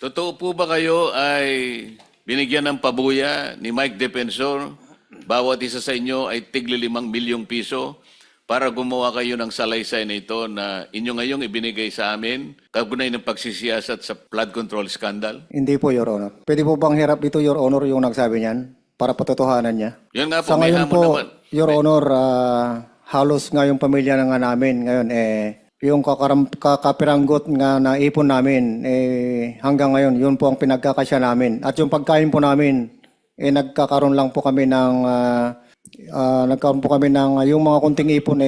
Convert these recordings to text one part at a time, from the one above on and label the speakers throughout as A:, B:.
A: Totoo po ba kayo ay binigyan ng pabuya ni Mike Defensor? Bawat isa sa inyo ay tigli 5 milyong piso para gumawa kayo ng salaysay na ito na inyo ngayong ibinigay sa amin kaugnay ng pagsisiyasat sa flood control scandal?
B: Hindi po, Your Honor. Pwede po bang hirap dito, Your Honor, yung nagsabi niyan para patotohanan niya?
A: Yun nga po,
B: Sa
A: may
B: ngayon
A: hamon
B: po,
A: naman.
B: Your Honor, halos nga yung pamilya na nga namin ngayon, yung kakapiranggot nga naipon namin, hanggang ngayon, yun po ang pinagkakasya namin. At yung pagkain po namin, nagkakaroon lang po kami ng, yung mga kunting ipon,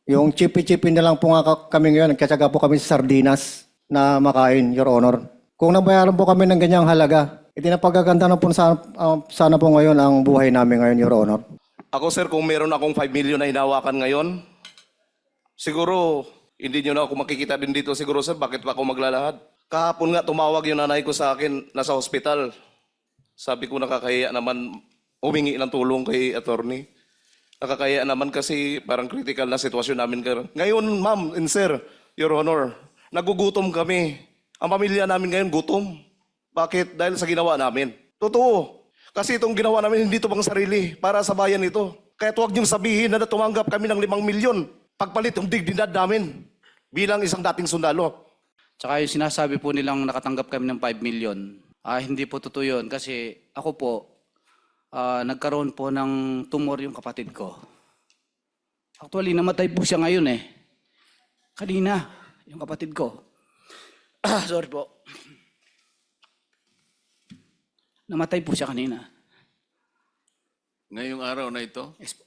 B: yung chipi-chipi na lang po nga kami ngayon, nagkatsaga po kami sa sardinas na makain, Your Honor. Kung nabayaran po kami ng ganyang halaga, napagaganda na po sana po ngayon ang buhay namin ngayon, Your Honor.
C: Ako sir, kung meron akong 5 million na hinawakan ngayon, siguro hindi nyo na ako makikita din dito siguro sir, bakit pa ako maglalahad? Kahapon nga tumawag yung nanay ko sa akin, nasa hospital. Sabi ko nakakahiya naman humingi ng tulong kay attorney. Nakakahiya naman kasi parang critical na sitwasyon namin. Ngayon ma'am and sir, Your Honor, nagugutom kami. Ang pamilya namin ngayon gutom. Bakit? Dahil sa ginawa namin. Totoo. Kasi itong ginawa namin hindi ito pang sarili, para sa bayan ito. Kaya huwag niyong sabihin na tumanggap kami ng 5 milyon. Pagpalit yung dignidad namin bilang isang dating sundalo.
D: Tsaka yung sinasabi po nilang nakatanggap kami ng 5 million, hindi po totoo yun. Kasi ako po, nagkaroon po ng tumor yung kapatid ko. Actually, namatay po siya ngayon eh. Kanina, yung kapatid ko. Sorry po. Namatay po siya kanina.
A: Ngayong araw na ito?
D: Yes po.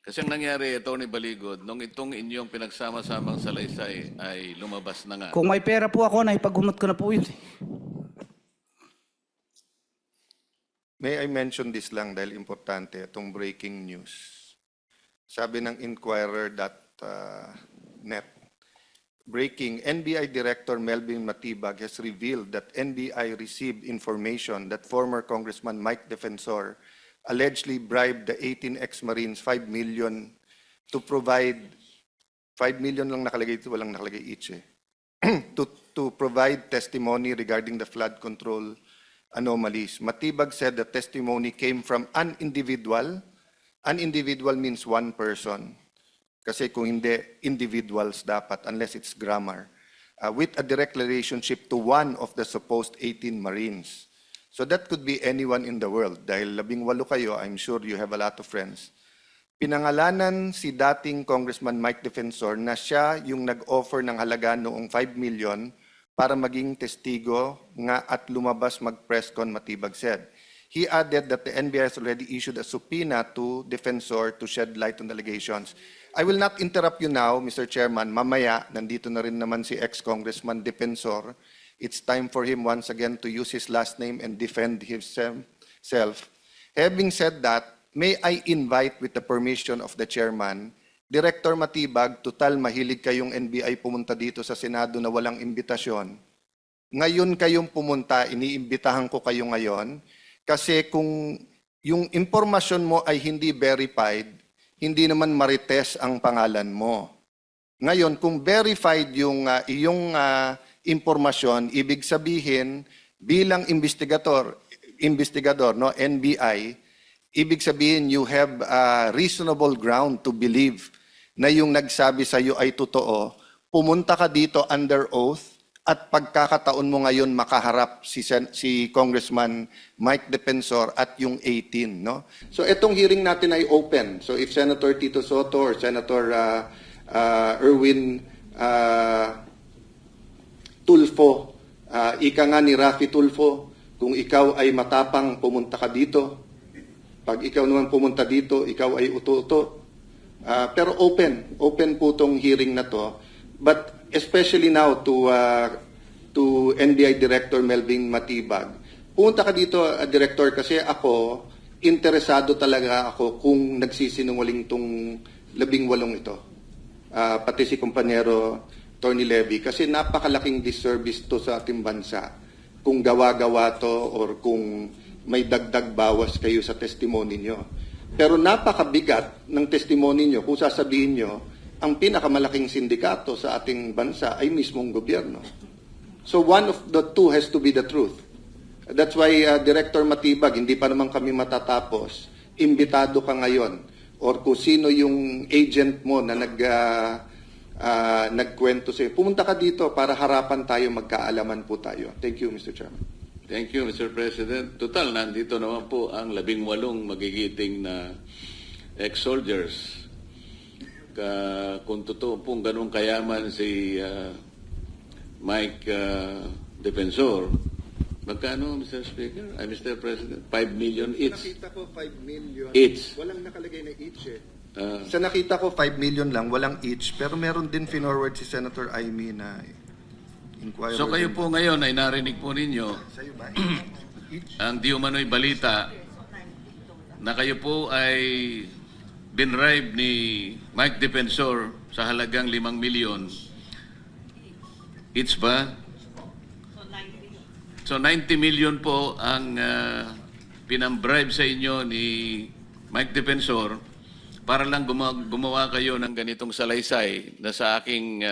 A: Kasi ang nangyari, Atty. Baligod, nung itong inyong pinagsama-samang salaysay ay lumabas na nga.
D: Kung may pera po ako, naipagumot ko na po yun.
E: May I mention this lang dahil importante, itong breaking news. Sabi ng Inquirer.net, breaking, NBI Director Melvin Matibag has revealed that NBI received information that former Congressman Mike Defensor allegedly bribed the 18 ex-Marines 5 million to provide, 5 million lang nakalagay ito, walang nakalagay each to provide testimony regarding the flood control anomalies. Matibag said the testimony came from an individual. An individual means one person. Kasi kung hindi, individuals dapat, unless it's grammar, with a direct relationship to one of the supposed 18 Marines. So that could be anyone in the world. Dahil 18 kayo, I'm sure you have a lot of friends. Pinangalanan si dating Congressman Mike Defensor na siya yung nag-offer ng halaga noong 5 million para maging testigo nga at lumabas mag-press con, Matibag said. He added that the NBI has already issued a subpoena to Defensor to shed light on the allegations. I will not interrupt you now, Mr. Chairman. Mamaya, nandito na rin naman si ex-Congressman Defensor. It's time for him once again to use his last name and defend himself. Having said that, may I invite with the permission of the Chairman, Director Matibag, total mahilig kayong NBI pumunta dito sa Senado na walang imbitasyon. Ngayon kayong pumunta, iniimbitahan ko kayo ngayon, kasi kung yung impormasyon mo ay hindi verified, hindi naman marites ang pangalan mo. Ngayon, kung verified yung iyong impormasyon, ibig sabihin bilang investigador, no, NBI, ibig sabihin you have a reasonable ground to believe na yung nagsabi sa iyo ay totoo. Pumunta ka dito under oath at pagkakataon mo ngayon makaharap si Congressman Mike Defensor at yung 18, no? So itong hearing natin ay open. So if Senator Tito Soto or Senator Erwin Tulfo, ika nga ni Rafi Tulfo, kung ikaw ay matapang, pumunta ka dito. Pag ikaw naman pumunta dito, ikaw ay uto-uto. Pero open po itong hearing na to. But especially now to NBI Director Melvin Matibag. Pumunta ka dito, Director, kasi ako, interesado talaga ako kung nagsisinungaling itong 18 ito. Pati si kumpanyero Tony Levy, kasi napakalaking disservice to sa ating bansa kung gawa-gawa to or kung may dagdag bawas kayo sa testimony nyo. Pero napakabigat ng testimony nyo kung sasabihin nyo ang pinakamalaking sindikato sa ating bansa ay mismong gobyerno. So one of the two has to be the truth. That's why Director Matibag, hindi pa naman kami matatapos. Imbitado ka ngayon or kung sino yung agent mo na nagkwento sa'yo. Pumunta ka dito para harapan tayo, magkaalaman po tayo. Thank you, Mr. Chairman.
A: Thank you, Mr. President. Total, nandito naman po ang 18 magigiting na ex-soldiers. Kung totoo pong ganun kayaman si Mike Defensor, magkano, Mr. Speaker? Mr. President? 5 million each.
E: Nakita ko 5 million.
A: Each.
E: Walang nakalagay na each eh. Sa nakita ko 5 million lang, walang each. Pero meron din finorward si Senator Amy na inquirer.
A: So kayo po ngayon ay narinig po ninyo
E: Sa'yo ba? Each?
A: ang di umano'y balita na kayo po ay binribe ni Mike Defensor sa halagang 5 million. Each ba? So 90 million po ang pinambribe sa inyo ni Mike Defensor para lang gumawa kayo ng ganitong salaysay na sa aking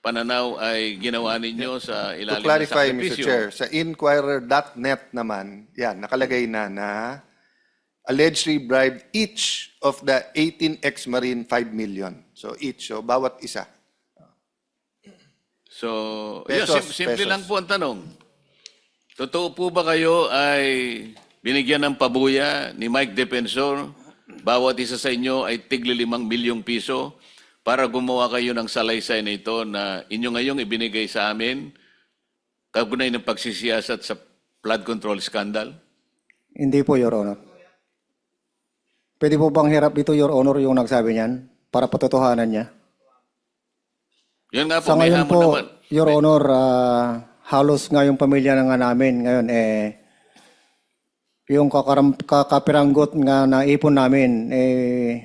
A: pananaw ay ginawa ninyo sa
E: To
A: ilalim
E: clarify,
A: ng
E: Mr.
A: sakripisyo.
E: Chair, sa inquirer.net naman, yan, nakalagay na allegedly bribed each of the 18 ex-Marine 5 million. So each, so bawat isa.
A: So,
E: Pesos,
A: simple
E: pesos.
A: lang po ang tanong. Totoo po ba kayo ay binigyan ng pabuya ni Mike Defensor? Bawat isa sa inyo ay tigli 5 milyong piso para gumawa kayo ng salaysay na ito na inyo ngayong ibinigay sa amin kaugnay ng pagsisiyasat sa flood control scandal?
B: Hindi po, Your Honor. Pwede po bang hirap dito, Your Honor, yung nagsabi niyan para patotohanan niya?
A: Yan nga po,
B: Sa
A: may
B: ngayon
A: hamon
B: po,
A: naman.
B: Your Honor, halos nga yung pamilya na nga namin ngayon, yung kakapiranggot nga na ipon namin,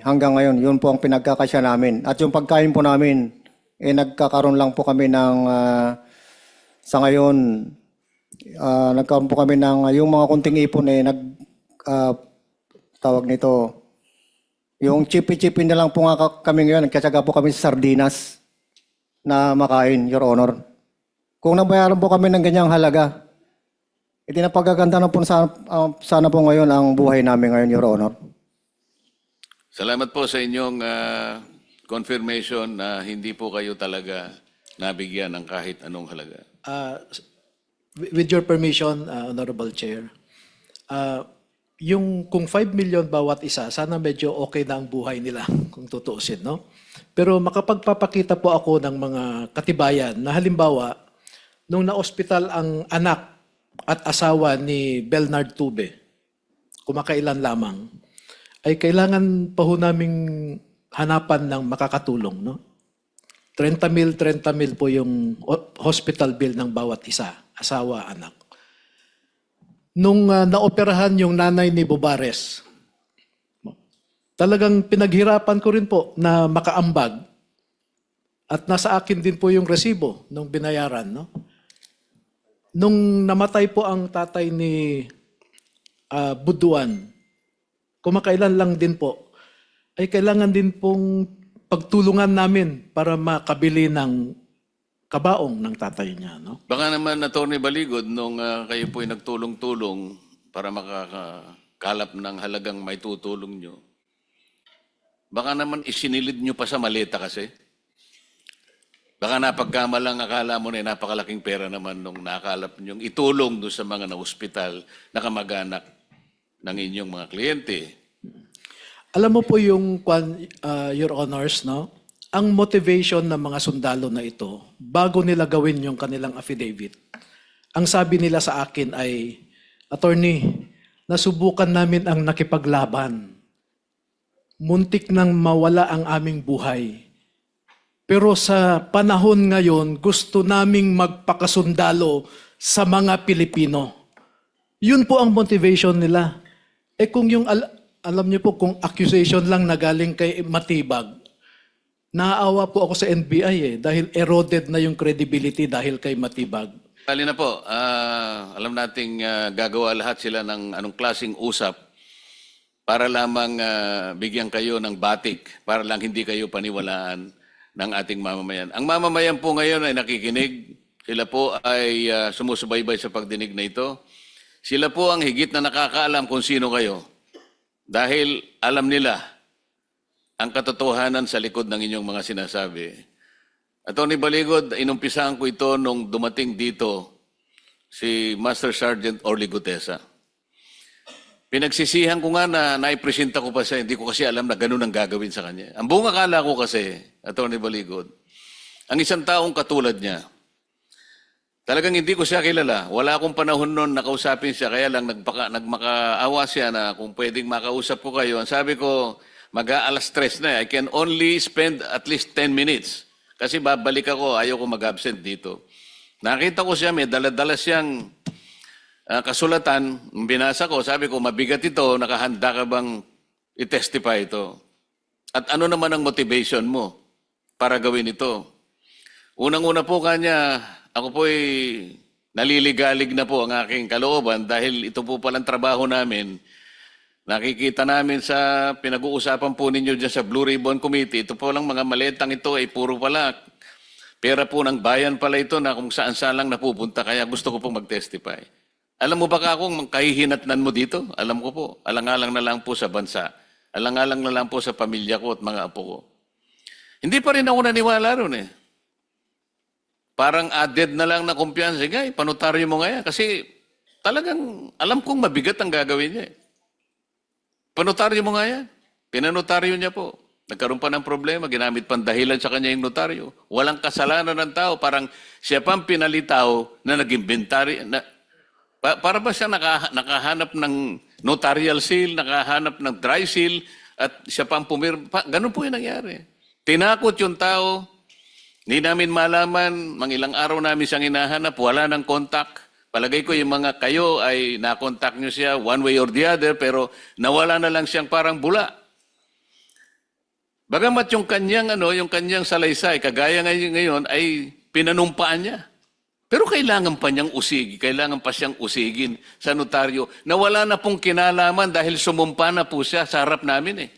B: hanggang ngayon, yun po ang pinagkakasya namin. At yung pagkain po namin, nagkakaroon lang po kami ng, sa ngayon, nagkaroon po kami ng, yung mga kunting ipon, tawag nito, yung chipi-chipi na lang po nga kami ngayon, nagkatsaga po kami sa sardinas na makain, Your Honor. Kung nabayaran po kami ng ganyang halaga, napagaganda na po sana po ngayon ang buhay namin ngayon, Your Honor.
A: Salamat po sa inyong confirmation na hindi po kayo talaga nabigyan ng kahit anong halaga.
F: With your permission, Honorable Chair, yung kung 5 million bawat isa, sana medyo okay na ang buhay nila kung tutuusin, no? Pero makapagpapakita po ako ng mga katibayan na halimbawa, nung na-hospital ang anak at asawa ni Bernard Tube, kumakailan lamang, ay kailangan pa ho naming hanapan ng makakatulong, no? 30 mil po yung hospital bill ng bawat isa, asawa, anak. Nung naoperahan yung nanay ni Bobares, talagang pinaghirapan ko rin po na makaambag at nasa akin din po yung resibo nung binayaran. No? Nung namatay po ang tatay ni Buduan, kumakailan lang din po, ay kailangan din pong pagtulungan namin para makabili ng kabaong ng tatay niya. No?
A: Baka naman, Atty. Baligod, nung kayo po'y nagtulong-tulong para makakalap ng halagang may tutulong nyo, baka naman isinilid nyo pa sa maleta kasi. Baka napagkamalang akala mo na napakalaking pera naman nung nakalap nyo itulong doon sa mga na-hospital na kamag-anak ng inyong mga kliyente.
F: Alam mo po yung, Your Honors, no? Ang motivation ng mga sundalo na ito, bago nila gawin yung kanilang affidavit, ang sabi nila sa akin ay, Attorney, nasubukan namin ang nakipaglaban. Muntik nang mawala ang aming buhay. Pero sa panahon ngayon, gusto naming magpakasundalo sa mga Pilipino. Yun po ang motivation nila. Kung yung, alam niyo po, kung accusation lang na galing kay Matibag, naaawa po ako sa NBI dahil eroded na yung credibility dahil kay Matibag.
A: Kali na po, alam nating gagawa lahat sila ng anong klaseng usap para lamang bigyan kayo ng batik, para lang hindi kayo paniwalaan ng ating mamamayan. Ang mamamayan po ngayon ay nakikinig. Sila po ay sumusubaybay sa pagdinig na ito. Sila po ang higit na nakakaalam kung sino kayo. Dahil alam nila ang katotohanan sa likod ng inyong mga sinasabi. Atty. Baligod, inumpisahan ko ito nung dumating dito si Master Sergeant Orly Gutesa. Pinagsisihan ko nga na naipresenta ko pa siya, hindi ko kasi alam na ganun ang gagawin sa kanya. Ang buong akala ko kasi, Atty. Baligod, ang isang taong katulad niya, talagang hindi ko siya kilala. Wala akong panahon noon na kausapin siya, kaya lang nagmakaawa siya na kung pwedeng makausap ko kayo. Ang sabi ko, mag-aalas 3 na. I can only spend at least 10 minutes. Kasi babalik ako, ayaw ko mag-absent dito. Nakita ko siya, may dala-dala siyang kasulatan, binasa ko, sabi ko, mabigat ito, nakahanda ka bang i-testify ito? At ano naman ang motivation mo para gawin ito? Unang-una po kanya, ako po'y naliligalig na po ang aking kalooban dahil ito po palang trabaho namin. Nakikita namin sa pinag-uusapan po ninyo dyan sa Blue Ribbon Committee, ito po lang mga maletang ito ay puro pala pera po ng bayan pala ito na kung saan-saan lang napupunta, kaya gusto ko pong mag-testify. Alam mo ba kung kahihinatnan mo dito? Alam ko po, alang-alang na lang po sa bansa. Alang-alang na lang po sa pamilya ko at mga apo ko. Hindi pa rin ako naniwala ron eh. Parang added na lang na kumpiyansa. Sige, panotaryo mo nga yan. Kasi talagang alam kong mabigat ang gagawin niya eh. Panotaryo mo nga yan. Pinanotaryo niya po. Nagkaroon pa ng problema, ginamit pang dahilan sa kanya yung notaryo. Walang kasalanan ng tao, parang siya pang pinalitaw na nag-inventary. Para ba siya nakahanap ng notarial seal, nakahanap ng dry seal, at siya pang pumirma? Ganun po yung nangyari. Tinakot yung tao, hindi namin malaman, mga ilang araw namin siyang hinahanap, wala ng contact. Palagay ko yung mga kayo ay na-contact nyo siya one way or the other, pero nawala na lang siyang parang bula. Bagamat yung kanyang salaysay, kagaya ngayon ay pinanumpaan niya. Pero kailangan pa niyang kailangan pa siyang usigin sa notaryo na wala na pong kinalaman dahil sumumpa na po siya sa harap namin eh.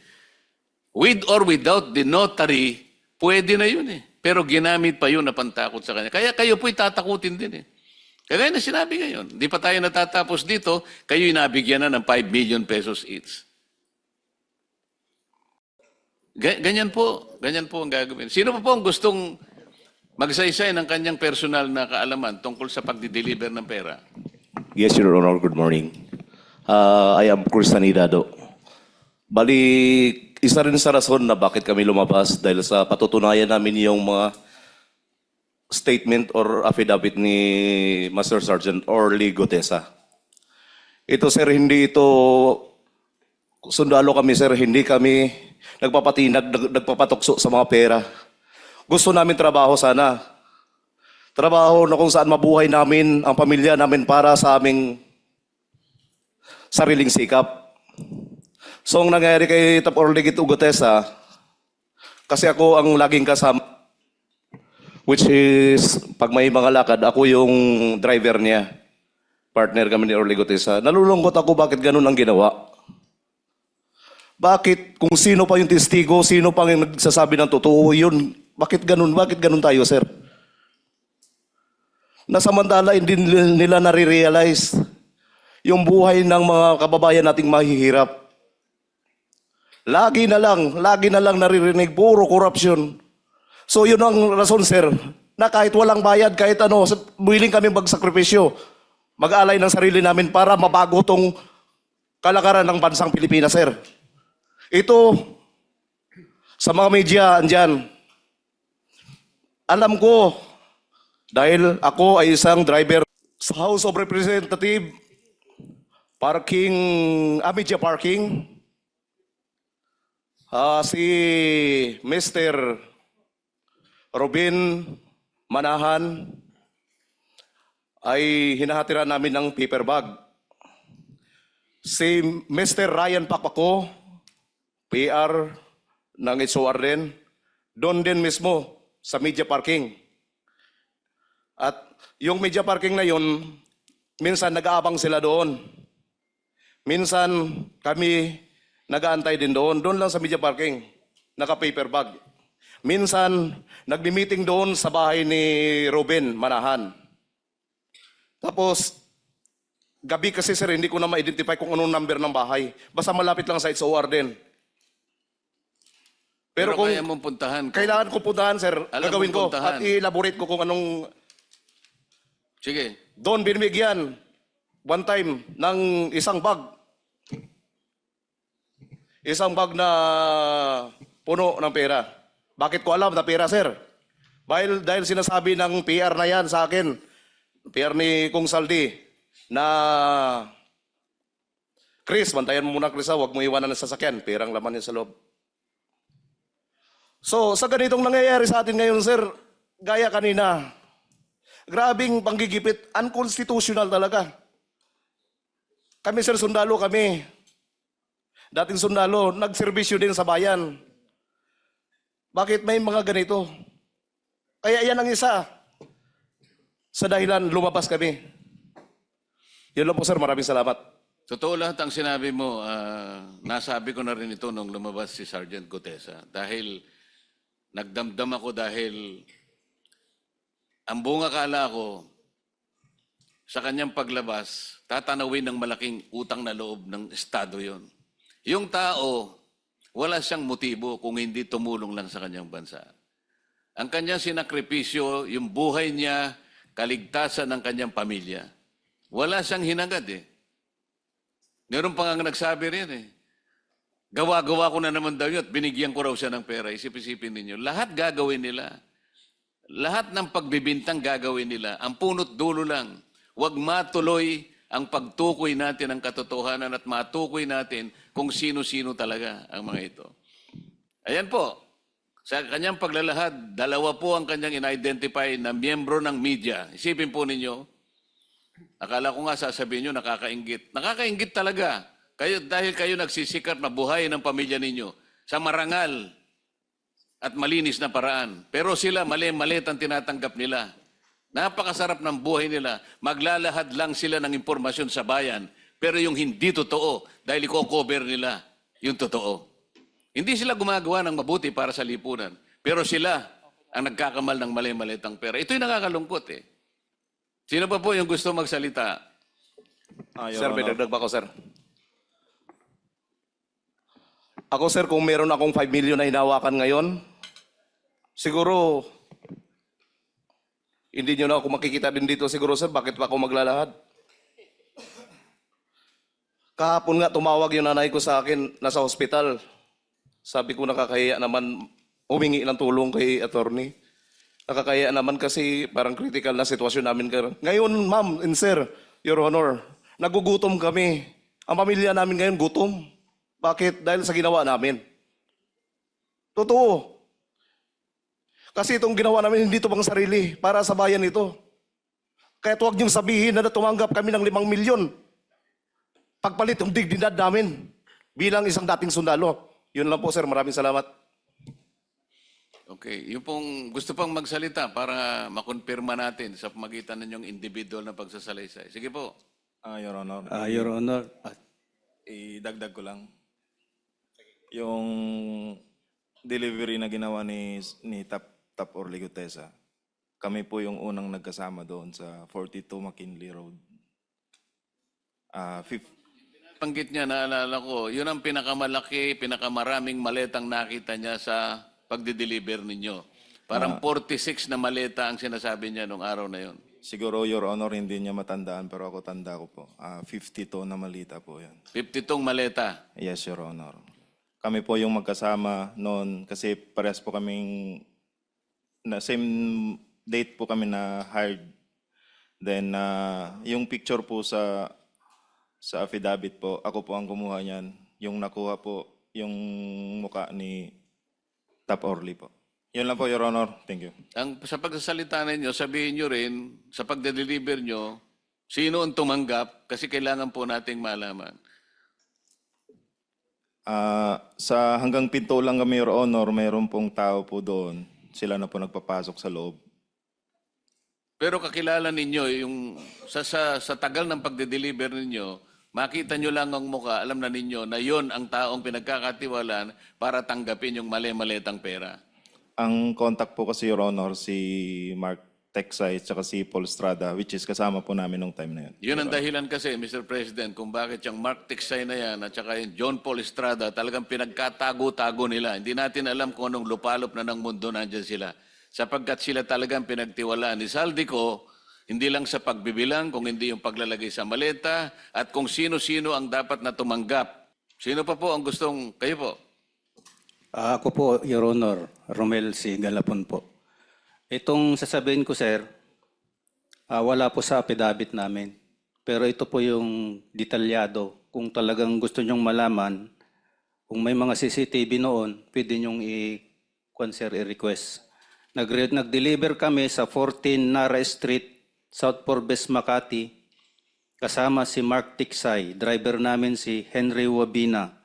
A: With or without the notary, pwede na yun eh. Pero ginamit pa yun na pantakot sa kanya. Kaya kayo po'y tatakutin din eh. Kaya na sinabi ngayon, di pa tayo natatapos dito, kayo'y nabigyan na ng 5 million pesos each. Ganyan po ang gagawin. Sino pa po ang gustong magsaysay ng kanyang personal na kaalaman tungkol sa pagdi-deliver ng pera?
C: Yes, Your Honor. Good morning. I am Cruz Sanidado. Bali, isa rin sa rason na bakit kami lumabas dahil sa patutunayan namin yung mga statement or affidavit ni Master Sergeant Orly Gutesa. Ito, sir, hindi ito sundalo kami, sir. Hindi kami nagpapatukso sa mga pera. Gusto namin trabaho sana. Trabaho na kung saan mabuhay namin, ang pamilya namin para sa aming sariling sikap. So, ang nangyari kay Tap Orly Gutesa, kasi ako ang laging kasama, which is, pag may mga lakad, ako yung driver niya. Partner kami ni Orly Gutesa. Nalulungkot ako bakit ganun ang ginawa. Bakit, kung sino pa yung testigo, sino pa yung nagsasabi ng totoo, yun, bakit ganun tayo, sir? Nasamantala, hindi nila nare-realize yung buhay ng mga kababayan nating mahihirap. Lagi na lang naririnig, puro korupsyon. So yun ang rason, sir, na kahit walang bayad, kahit ano, willing kami magsakripisyo, mag-alay ng sarili namin para mabago tong kalakaran ng bansang Pilipinas, sir. Ito, sa mga media, andyan, alam ko, dahil ako ay isang driver sa House of Representatives, media parking, si Mr. Robin Manahan ay hinahatiran namin ng paper bag. Si Mr. Ryan Pakpako, PR ng SOR din, doon din mismo sa media parking. At yung media parking na yun, minsan nag-aabang sila doon. Minsan kami nag-aantay din doon. Doon lang sa media parking. Naka-paper bag. Minsan, nagmi-meeting doon sa bahay ni Ruben Manahan. Tapos, gabi kasi sir, hindi ko na ma-identify kung anong number ng bahay. Basta malapit lang sa SOR din.
A: Pero
C: Pero kung
A: kaya mong puntahan.
C: kailangan ko puntahan, sir,
A: Alam
C: gagawin
A: mong
C: ko.
A: puntahan.
C: At i-elaborate ko kung anong
A: Sige.
C: doon binibigyan one time ng isang bag. Isang bag na puno ng pera. Bakit ko alam na pera, sir? Dahil sinasabi ng PR na yan sa akin, PR ni Kung Saldi, na Chris, bantayan mo muna Chris, huwag mo iwanan ng sasakyan. Perang laman yan sa loob. So, sa ganitong nangyayari sa atin ngayon, sir, gaya kanina, grabing panggigipit, unconstitutional talaga. Kami, sir, sundalo kami. Dating sundalo, nagserbisyo din sa bayan. Bakit may mga ganito? Kaya yan ang isa sa dahilan lumabas kami. Yun lang po, sir. Maraming salamat.
A: Totoo lahat ang sinabi mo. Nasabi ko na rin ito nung lumabas si Sergeant Gutesa. Dahil nagdamdam ako dahil ang buong akala ko sa kanyang paglabas, tatanawin ng malaking utang na loob ng Estado yon. Yung tao, wala siyang motibo kung hindi tumulong lang sa kanyang bansa. Ang kanyang sinakripisyo, yung buhay niya, kaligtasan ng kanyang pamilya. Wala siyang hinagad eh. Meron pa nga nagsabi rin eh. Gawa-gawa ko na naman daw yun at binigyan ko raw siya ng pera. Isip-isipin ninyo. Lahat gagawin nila. Lahat ng pagbibintang gagawin nila. Ang punot dulo lang. Huwag matuloy ang pagtukoy natin ng katotohanan at matukoy natin kung sino-sino talaga ang mga ito. Ayan po. Sa kanyang paglalahad, dalawa po ang kanyang in-identify na miyembro ng media. Isipin po ninyo, akala ko nga sasabihin nyo, nakakaingit. Nakakaingit talaga. Dahil kayo nagsisikat na buhay ng pamilya ninyo sa marangal at malinis na paraan. Pero sila, mali-malit ang tinatanggap nila. Napakasarap ng buhay nila. Maglalahad lang sila ng impormasyon sa bayan. Pero yung hindi totoo, dahil i-cover nila yung totoo. Hindi sila gumagawa ng mabuti para sa lipunan. Pero sila ang nagkakamal ng mali-malitang pera. Ito'y nakakalungkot eh. Sino pa po yung gusto magsalita?
C: Sir, may dagdag ba ako, sir? Ako, sir, kung meron akong 5 million na hinawakan ngayon, siguro, hindi nyo na ako makikita din dito siguro, sir. Bakit pa ako maglalahad? Kahapon nga, tumawag yung nanay ko sa akin, nasa hospital. Sabi ko, nakakahiya naman, humingi ng tulong kay attorney. Nakakahiya naman kasi parang critical na sitwasyon namin. Ngayon, ma'am and sir, Your Honor, nagugutom kami. Ang pamilya namin ngayon gutom. Bakit? Dahil sa ginawa namin. Totoo. Kasi itong ginawa namin, hindi ito pang sarili. Para sa bayan ito. Kaya huwag niyong sabihin na tumanggap kami ng 5 milyon. Pagpalit yung dignidad namin bilang isang dating sundalo. Yun lang po, sir. Maraming salamat.
A: Okay. Yung pong gusto pang magsalita para makonfirma natin sa pamagitan ninyong individual na pagsasalaysay. Sige po.
G: Your Honor.
H: Your Honor,
G: Idagdag ko lang. Yung delivery na ginawa ni Tap Orly Gutesa, kami po yung unang nagkasama doon sa 42 McKinley Road.
A: Panggit niya, naalala ko, yun ang pinakamalaki, pinakamaraming maletang nakita niya sa pagdi-deliver ninyo. Parang 46 na maleta ang sinasabi niya nung araw na yun.
G: Siguro, Your Honor, hindi niya matandaan, pero ako tanda ko po. 52 na malita po yan.
A: 52 maleta.
G: Yes, Your Honor. Kami po yung magkasama noon kasi parehas po kaming na same date po kami na hired. Then yung picture po sa affidavit po, ako po ang kumuha niyan. Yung nakuha po yung mukha ni Tap Orly po. Yun lang po, Your Honor. Thank you.
A: Sa pagsasalita ninyo, sabihin nyo rin, sa pagde-deliver nyo, sino ang tumanggap kasi kailangan po nating malaman.
G: Sa hanggang pinto lang kami, Your Honor, mayroon pong tao po doon. Sila na po nagpapasok sa loob.
A: Pero kakilala ninyo, yung sa tagal ng pagde-deliver ninyo, makita nyo lang ang muka, alam na ninyo na yon ang taong pinagkakatiwalaan para tanggapin yung mali-malitang pera.
G: Ang contact po kasi, Your Honor, si Mark Texay at saka si Paul Estrada, which is kasama po namin nung time na yun.
A: Yun ang dahilan kasi, Mr. President, kung bakit yung Mark Tiksay na yan at saka yung John Paul Estrada talagang pinagkatago-tago nila. Hindi natin alam kung anong lupalop na ng mundo nandyan sila. Sapagkat sila talagang pinagtiwalaan ni Saldico, hindi lang sa pagbibilang, kung hindi yung paglalagay sa maleta, at kung sino-sino ang dapat na tumanggap. Sino pa po ang gustong, kayo po?
H: Ako po, Your Honor, Romel C. Galapon po. Itong sasabihin ko, sir, wala po sa affidavit namin. Pero ito po yung detalyado. Kung talagang gusto nyong malaman, kung may mga CCTV noon, pwede nyong i-request. Nag-deliver kami sa 14 Nara Street, South Forbes, Makati. Kasama si Mark Tiksay, driver namin si Henry Wabina.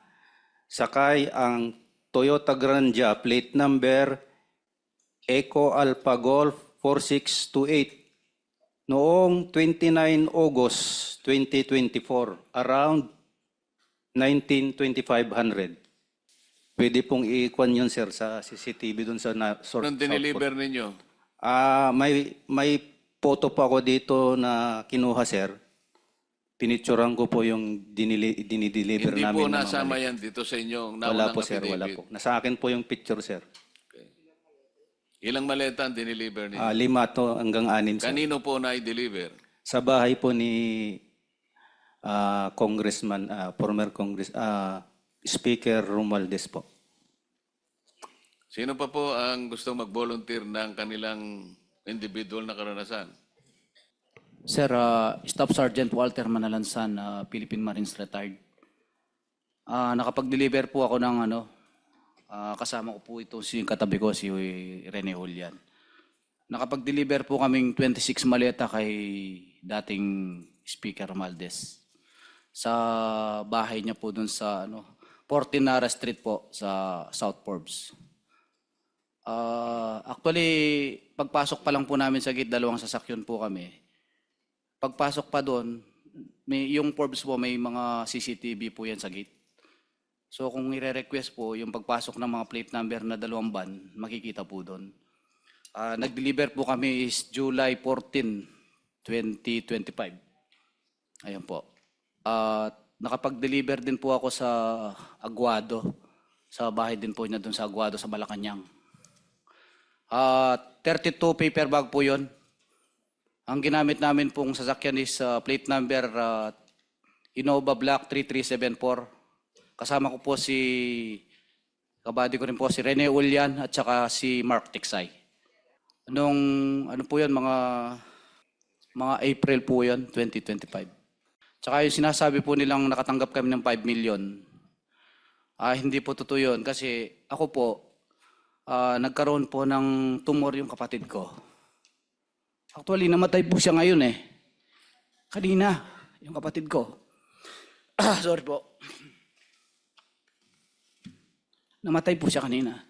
H: Sakay ang Toyota Grandia, plate number Eco Alpha Golf 4628 noong 29 August 2024, around 19:2500. Pwede pong i-kwan yun, sir, sa CCTV dun sa
A: Anong diniliver ninyo?
H: may photo pa ako dito na kinuha, sir. Pinicturean ko po yung dinideliver
A: Hindi
H: namin.
A: po
H: ng mga
A: nasama
H: maleta.
A: yan dito sa inyong
H: Wala
A: naunang
H: po, sir, wala
A: affidavit.
H: po. Nasa akin po yung picture, sir.
A: Ilang maleta ang diniliver ninyo?
H: 5 to hanggang 6, sir.
A: Kanino po na i-deliver?
H: Sa bahay po ni Congressman, former Speaker Romualdez po.
A: Sino pa po ang gusto mag-volunteer ng kanilang individual na karanasan?
D: Sir, Staff Sergeant Walter Manalansan, Philippine Marines Retired. Nakapag-deliver po ako ng kasama ko po ito si katabi ko, si Rene Julian. Nakapag-deliver po kaming 26 maleta kay dating Speaker Romualdez. Sa bahay niya po dun sa 14 Nara Street po sa South Forbes. Actually, pagpasok pa lang po namin sa gate, 2 sasakyan po kami. Pagpasok pa doon, yung Forbes po may mga CCTV po yan sa gate. So kung i-request po, yung pagpasok ng mga plate number na 2 van, makikita po doon. Nag-deliver po kami is July 14, 2025. Ayun po. Nakapag-deliver din po ako sa Aguado. Sa bahay din po niya doon sa Aguado sa Malacanang. 32 paper bag po yun. Ang ginamit namin pong sasakyan is plate number Innova Black 3374. Kasama ko po kabady ko rin po si Rene Julian at saka si Mark Tiksay. Ano po yun, mga April po yun, 2025. Tsaka yung sinasabi po nilang nakatanggap kami ng 5 million, hindi po totoo yun kasi ako po, nagkaroon po ng tumor yung kapatid ko. Actually, namatay po siya ngayon eh. Kanina, yung kapatid ko. Sorry po. Namatay po siya kanina.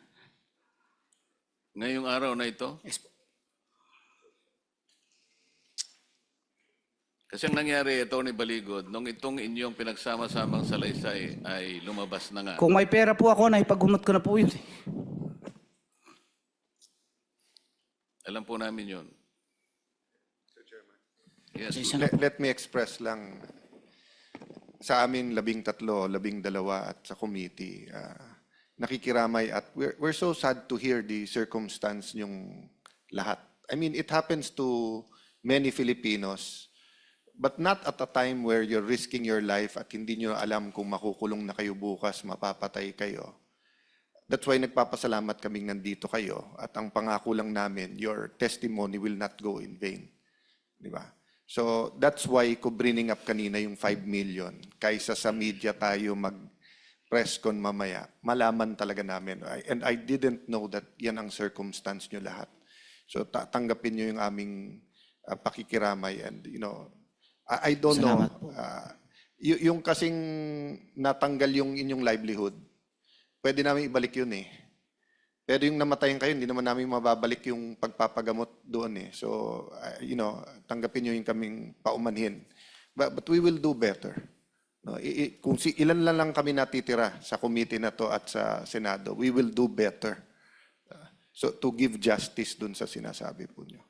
A: Ngayong araw na ito?
D: Yes po.
A: Kasi ang nangyari, Atty. Baligod, nung itong inyong pinagsama-samang salaysay ay lumabas na nga.
D: Kung may pera po ako, naipagumot ko na po yun.
A: Alam po namin yun. Yes.
E: Let me express lang sa amin 13, 12 at sa committee, nakikiramay at we're so sad to hear the circumstance yung lahat. I mean, it happens to many Filipinos, but not at a time where you're risking your life at hindi nyo alam kung makukulong na kayo bukas, mapapatay kayo. That's why nagpapasalamat kaming nandito kayo at ang pangako lang namin, your testimony will not go in vain. Di ba? So that's why ko bringing up kanina yung 5 million. Kaysa sa media tayo mag-press con mamaya, malaman talaga namin. And I didn't know that yan ang circumstance nyo lahat. So tanggapin nyo yung aming pakikiramay and I don't know. Yung kasing natanggal yung inyong livelihood, pwede namin ibalik yun eh. Pero yung namatayan kayo, hindi naman namin mababalik yung pagpapagamot doon eh. So, tanggapin nyo yung kaming paumanhin. But we will do better. No, kung ilan lang kami natitira sa committee na to at sa Senado, we will do better. So to give justice dun sa sinasabi po nyo.